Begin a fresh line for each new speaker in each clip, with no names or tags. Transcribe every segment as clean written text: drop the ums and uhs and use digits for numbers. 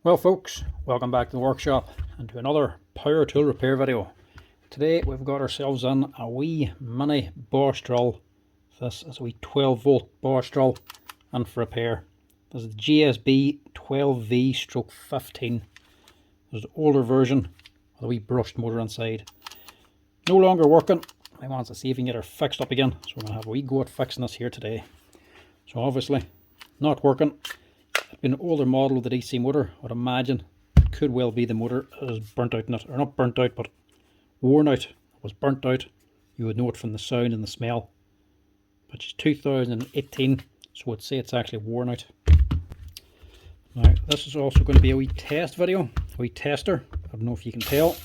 Well folks, welcome back to the workshop and to another power tool repair video. Today we've got ourselves in a wee mini Bosch drill. This is a wee 12 volt Bosch drill and for repair. This is the GSB 12v-15. There's an older version with a wee brushed motor inside. No longer working. I want to see if we can get her fixed up again. So we're going to have a wee go at fixing this here today. So obviously not working. Been an older model of the DC motor, I would imagine it could well be the motor is burnt out in it, or not burnt out but worn out. It was burnt out, you would know it from the sound and the smell. But it's 2018, so I'd say it's actually worn out. Now this is also going to be a wee test video, a wee tester. I don't know if you can tell,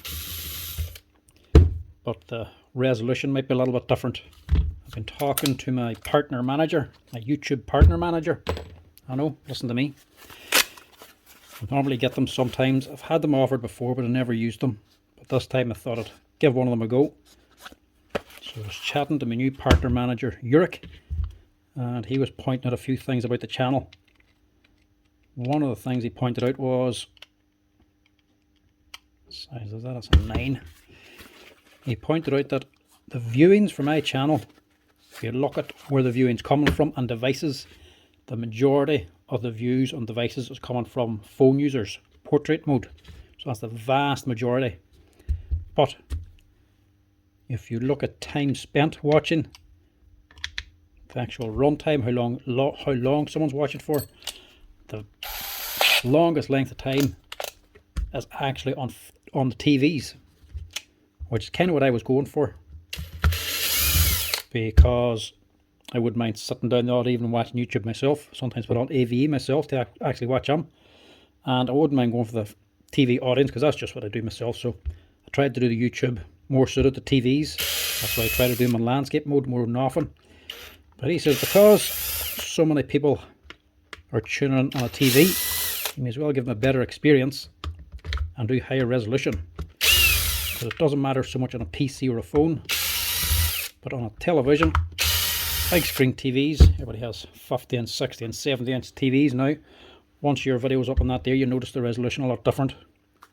but the resolution might be a little bit different. I've been talking to my partner manager, my YouTube partner manager. I know, listen to me. I normally get them sometimes. I've had them offered before, but I never used them. But this time I thought I'd give one of them a go. So I was chatting to my new partner manager, Uric, and he was pointing out a few things about the channel. One of the things he pointed out was, size of that, it's a 9. He pointed out that the viewings for my channel, if you look at where the viewing's coming from and devices, the majority of the views on devices is coming from phone users, portrait mode. So that's the vast majority. But if you look at time spent watching, the actual run time, how long someone's watching for, the longest length of time is actually on the TVs, which is kind of what I was going for, because I wouldn't mind sitting down the odd evening watching YouTube myself, sometimes put on AVE myself to actually watch them, and I wouldn't mind going for the TV audience because that's just what I do myself. So I tried to do the YouTube more suited to TVs. That's why I try to do them in landscape mode more than often. But he says because so many people are tuning in on a TV, you may as well give them a better experience and do higher resolution, because it doesn't matter so much on a PC or a phone, but on a television, big screen TVs, everybody has 50 and 60 and 70 inch TVs now. Once your video's up on that there, you notice the resolution a lot different.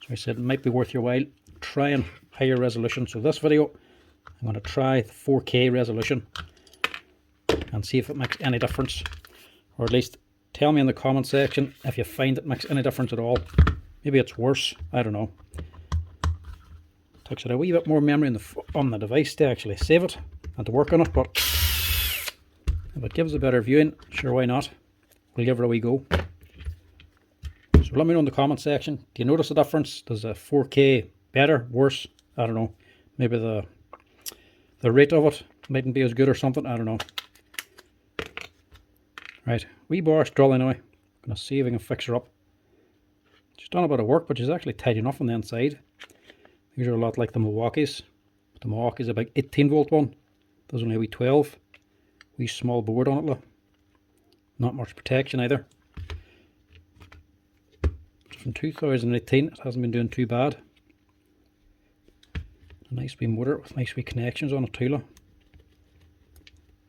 So I said it might be worth your while trying higher resolution. So this video, I'm going to try the 4K resolution and see if it makes any difference. Or at least tell me in the comment section if you find it makes any difference at all. Maybe it's worse, I don't know. It takes it a wee bit more memory on the device to actually save it and to work on it, but if it gives a better viewing, sure, why not? We'll give it a wee go. So let me know in the comment section. Do you notice a difference? Does a 4K better, worse? I don't know. Maybe the rate of it mightn't be as good or something. I don't know. Right, wee Bosch drill anyway. I'm going to see if I can fix her up. She's done a bit of work, but she's actually tight enough on the inside. These are a lot like the Milwaukee's. But the Milwaukee's a big 18 volt one. There's only a wee 12. Wee small board on it, look. Not much protection either. From 2018, it hasn't been doing too bad. A nice wee motor with nice wee connections on it too, look.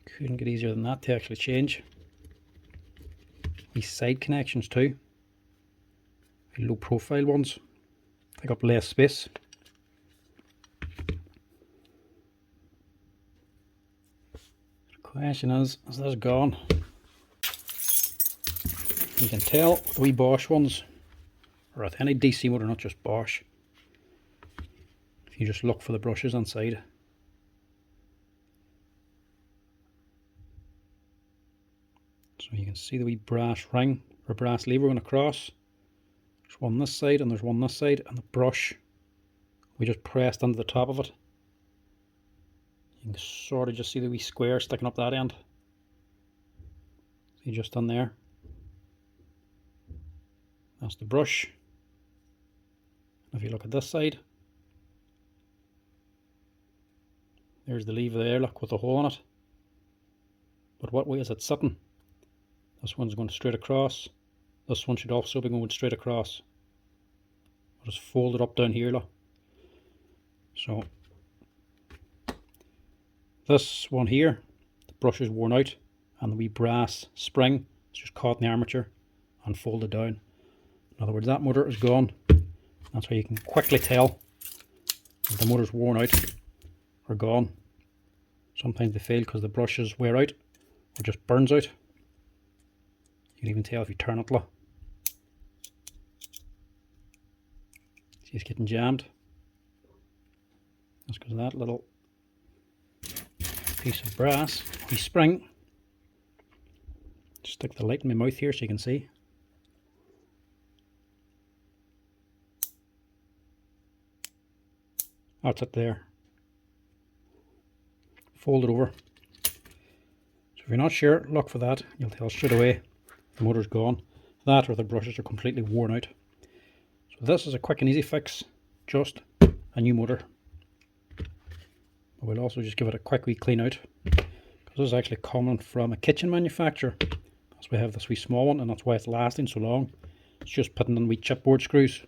Couldn't get easier than that to actually change. These side connections too. Low profile ones. Take up less space. Question is this gone? You can tell the wee Bosch ones, or at any DC motor, not just Bosch, if you just look for the brushes inside. So you can see the wee brass ring or brass lever going across. There's one this side and there's one this side, and the brush we just pressed into the top of it. You can sort of just see the wee square sticking up that end. See, just on there. That's the brush. If you look at this side, there's the lever there, look, with the hole in it. But what way is it sitting? This one's going straight across. This one should also be going straight across. I'll just fold it up down here, look. So this one here, the brush is worn out and the wee brass spring is just caught in the armature and folded down. In other words, that motor is gone. That's how you can quickly tell if the motor's worn out or gone. Sometimes they fail because the brushes wear out or just burns out. You can even tell if you turn it. See, it's getting jammed. That's because of that little piece of brass, the spring. Stick the light in my mouth here so you can see. That's it there. Fold it over. So if you're not sure, look for that. You'll tell straight away the motor's gone. That or the brushes are completely worn out. So this is a quick and easy fix. Just a new motor. We'll also just give it a quick wee clean out. Because this is actually coming from a kitchen manufacturer. That's why I have this wee small one, and that's why it's lasting so long. It's just putting in wee chipboard screws.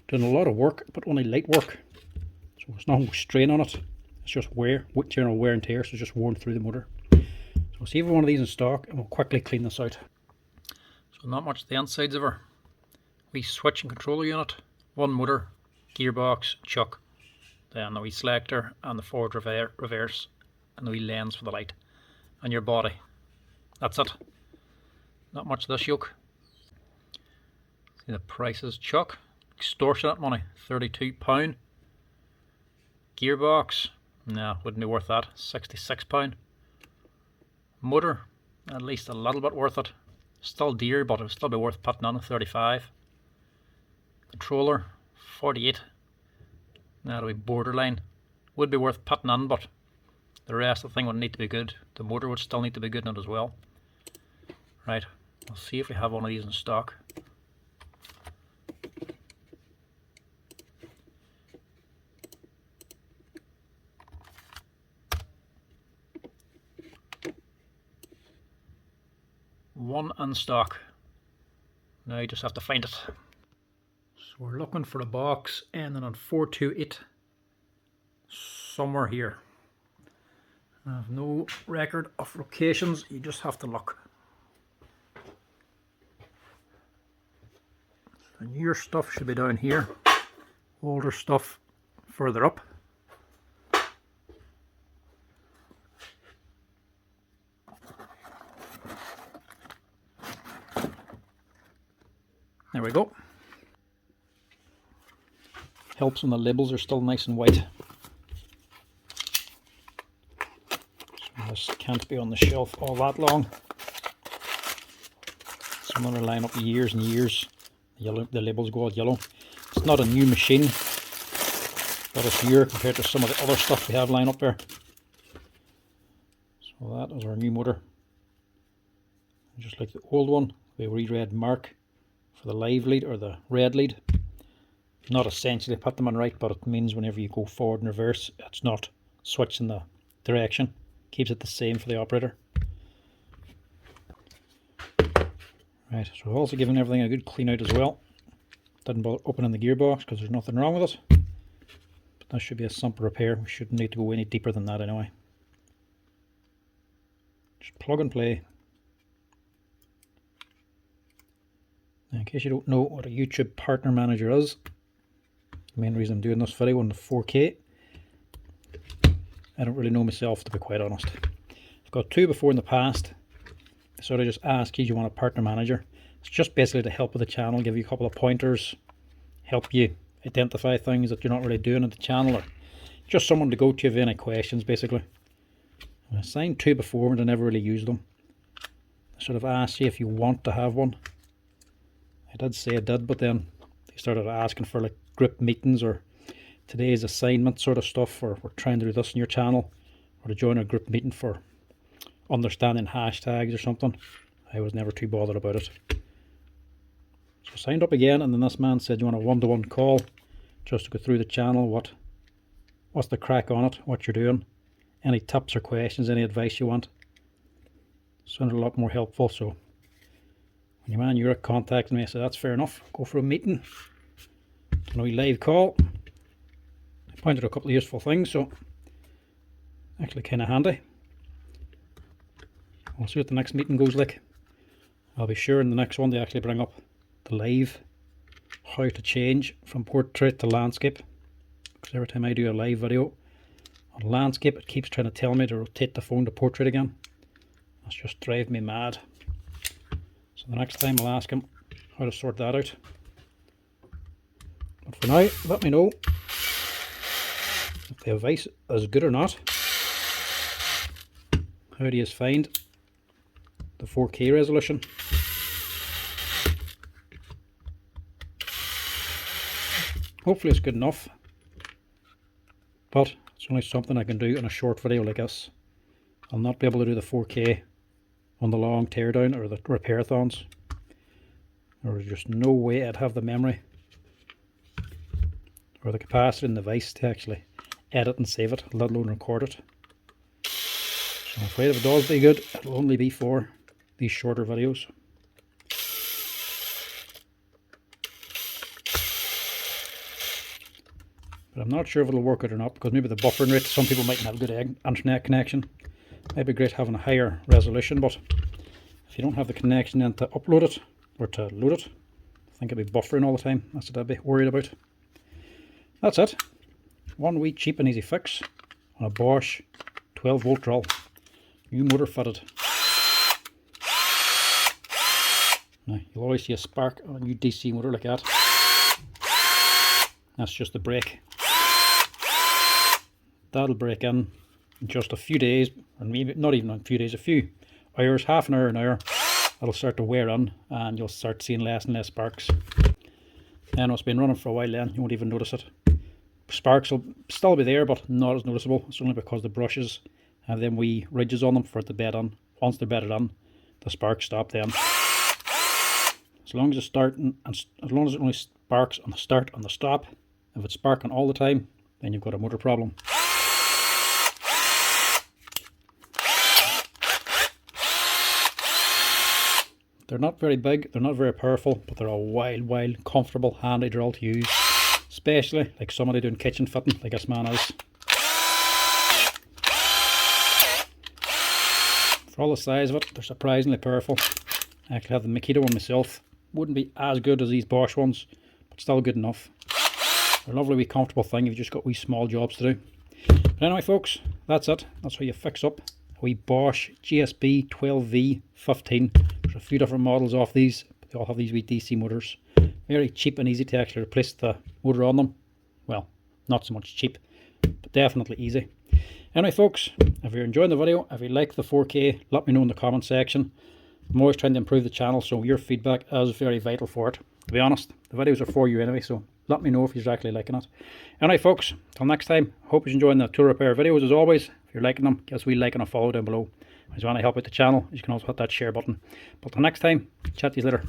Doing a lot of work, but only light work. So there's no strain on it. It's just general wear and tear, so it's just worn through the motor. So we'll see if we have one of these in stock, and we'll quickly clean this out. So not much the insides of her. Wee switch and controller unit, one motor, gearbox, chuck, then the wee selector and the forward reverse, and the wee lens for the light, and your body. That's it. Not much of this yoke. See the prices, chuck, extortionate money, £32. Gearbox, no, wouldn't be worth that, £66. Motor, at least a little bit worth it. Still dear, but it would still be worth putting on, 35. Controller, 48. That'll be borderline. Would be worth putting on, but the rest of the thing would need to be good. The motor would still need to be good in it as well. Right, we'll see if we have one of these in stock. One in stock. Now you just have to find it. So we're looking for a box ending on 428 somewhere here. I have no record of locations, you just have to look. The newer stuff should be down here, older stuff further up. There we go. Helps when the labels are still nice and white. So this can't be on the shelf all that long. Some of them line up years and years. The labels go all yellow. It's not a new machine, but it's newer compared to some of the other stuff we have lined up there. So that is our new motor. Just like the old one, the wee red mark for the live lead or the red lead. Not essentially put them on right, but it means whenever you go forward and reverse, it's not switching the direction. Keeps it the same for the operator. Right, so I've also given everything a good clean out as well. Didn't bother opening the gearbox because there's nothing wrong with it. But that should be a simple repair. We shouldn't need to go any deeper than that anyway. Just plug and play. Now, in case you don't know what a YouTube partner manager is, the main reason I'm doing this video on the 4K, I don't really know myself, to be quite honest. I've got two before in the past. I sort of just ask you, do you want a partner manager? It's just basically to help with the channel, give you a couple of pointers, help you identify things that you're not really doing at the channel, or just someone to go to if you have any questions, basically. I signed two before, but I never really used them. I sort of asked you if you want to have one. I did say I did, but then they started asking for like group meetings or today's assignment sort of stuff, or we're trying to do this in your channel, or to join a group meeting for understanding hashtags or something. I was never too bothered about it. So I signed up again, and then this man said, you want a one-to-one call just to go through the channel, what's the crack on it, what you're doing, any tips or questions, any advice you want. Sounded a lot more helpful. So when your man Europe contacted me, I said that's fair enough, go for a meeting, a wee live call. I pointed out a couple of useful things, so actually kind of handy. We'll see what the next meeting goes like. I'll be sure in the next one they actually bring up the live how to change from portrait to landscape, because every time I do a live video on landscape it keeps trying to tell me to rotate the phone to portrait again. That's just driving me mad. So the next time I'll ask him how to sort that out. But for now, let me know if the advice is good or not. How do you find the 4K resolution? Hopefully it's good enough, but it's only something I can do in a short video like this. I'll not be able to do the 4K on the long teardown or the repair-thons. There's just no way I'd have the memory or the capacity in the device to actually edit and save it, let alone record it. So I'm afraid if it does be good, it'll only be for these shorter videos. But I'm not sure if it'll work out or not, because maybe the buffering rate, some people might not have a good internet connection. Might be great having a higher resolution, but if you don't have the connection then to upload it or to load it, I think it'll be buffering all the time. That's what I'd be worried about. That's it. One wee cheap and easy fix on a Bosch 12-volt drill. New motor fitted. Now, you'll always see a spark on a new DC motor like that. That's just the brake. That'll break in just a few days, or maybe not even a few days, a few hours, half an hour, it'll start to wear in and you'll start seeing less and less sparks. And it's been running for a while then, you won't even notice it. Sparks will still be there, but not as noticeable. It's only because the brushes have them wee ridges on them for it to bed on. Once they're bedded on, the sparks stop then. As long as it's starting, and as long as it only sparks on the start and the stop, if it's sparking all the time, then you've got a motor problem. They're not very big, they're not very powerful, but they're a wild, comfortable, handy drill to use. Especially like somebody doing kitchen fitting, like this man is. For all the size of it, they're surprisingly powerful. I actually have the Makita one myself. Wouldn't be as good as these Bosch ones, but still good enough. They're a lovely wee comfortable thing if you've just got wee small jobs to do. But anyway folks, that's it. That's how you fix up a wee Bosch GSB 12v-15. There's a few different models off these. They all have these wee DC motors. Very cheap and easy to actually replace the motor on them. Well, not so much cheap, but definitely easy. Anyway folks, if you're enjoying the video, if you like the 4K, let me know in the comment section. I'm always trying to improve the channel, so your feedback is very vital for it. To be honest, the videos are for you anyway, so let me know if you're actually liking it. Anyway folks, till next time, hope you're enjoying the tool repair videos as always. If you're liking them, give us a wee like and a follow down below. If you want to help out the channel, you can also hit that share button. But till next time, chat to you later.